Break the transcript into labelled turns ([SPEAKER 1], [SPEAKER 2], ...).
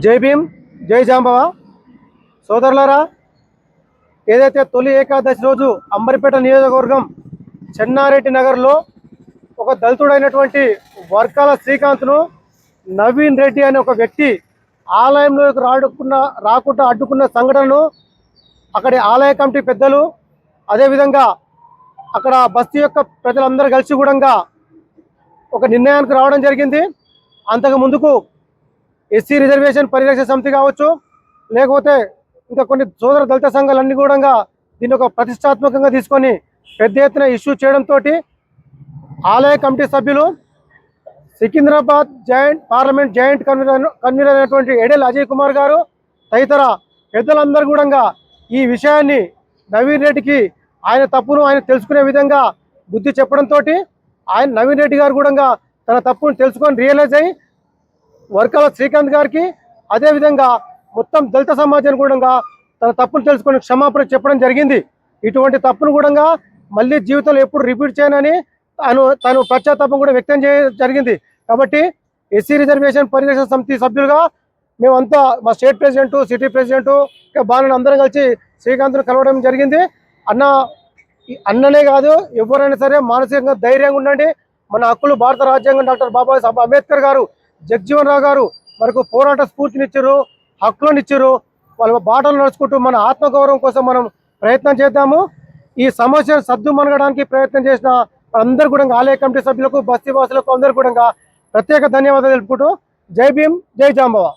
[SPEAKER 1] జై భీమ్, జై జాంబవ. సోదరులారా, ఏదైతే తొలి ఏకాదశి రోజు అంబరిపేట నియోజకవర్గం చెన్నారెడ్డి నగర్లో ఒక దళితుడైనటువంటి వర్కాల శ్రీకాంత్ను నవీన్ రెడ్డి అనే ఒక వ్యక్తి ఆలయంలోకి రాకుండా అడ్డుకున్న సంఘటనను అక్కడి ఆలయ కమిటీ పెద్దలు, అదేవిధంగా అక్కడ బస్తీ యొక్క ప్రజలందరూ కలిసి కూడా ఒక నిర్ణయానికి రావడం జరిగింది. అంతకు ముందుకు ఎస్సీ రిజర్వేషన్ పరిరక్షణ సమితి కావచ్చు, లేకపోతే ఇంకా కొన్ని సోదర దళిత సంఘాలన్నీ కూడా దీన్ని ఒక ప్రతిష్టాత్మకంగా తీసుకొని పెద్ద ఎత్తున ఇష్యూ చేయడంతో ఆలయ కమిటీ సభ్యులు సికింద్రాబాద్ పార్లమెంట్ జాయింట్ కన్వీనర్ అయినటువంటి ఎడెల్ అజయ్ కుమార్ గారు తదితర పెద్దలందరూ కూడా ఈ విషయాన్ని నవీన్ రెడ్డికి ఆయన తప్పును ఆయన తెలుసుకునే విధంగా బుద్ధి చెప్పడంతో నవీన్ రెడ్డి గారు కూడా తన తప్పును తెలుసుకొని రియలైజ్ అయ్యి వర్కాల శ్రీకాంత్ గారికి, అదేవిధంగా మొత్తం దళిత సమాజాన్ని కూడా తన తప్పును తెలుసుకొని క్షమాపణ చెప్పడం జరిగింది. ఇటువంటి తప్పును కూడా మళ్ళీ జీవితంలో ఎప్పుడు రిపీట్ చేయనని తను పశ్చాత్తాపం కూడా వ్యక్తం చేయడం జరిగింది. కాబట్టి ఎస్సీ రిజర్వేషన్ పరిరక్షణ సమితి సభ్యులుగా మేమంతా మా స్టేట్ ప్రెసిడెంట్, సిటీ ప్రెసిడెంట్ బాలను అందరం కలిసి శ్రీకాంత్ను కలవడం జరిగింది. అన్ననే కాదు, ఎవరైనా సరే మానసికంగా ధైర్యంగా ఉండండి. మన హక్కులు భారత రాజ్యాంగం డాక్టర్ బాబాసాహెబ్ అంబేద్కర్ గారు, జగజీవన్ రావు గారు మనకు పోరాట స్ఫూర్తినిచ్చారు, హక్కులను ఇచ్చారు. వాళ్ళ బాటలు నడుచుకుంటూ మన ఆత్మగౌరవం కోసం మనం ప్రయత్నం చేద్దాము. ఈ సమస్యను సద్దుమనగడానికి ప్రయత్నం చేసిన అందరూ కూడా ఆలయ కమిటీ సభ్యులకు, బస్తీ వాసులకు అందరూ కూడా ప్రత్యేక ధన్యవాదాలు తెలుపుకుంటూ జై భీమ్, జై జాంబవ.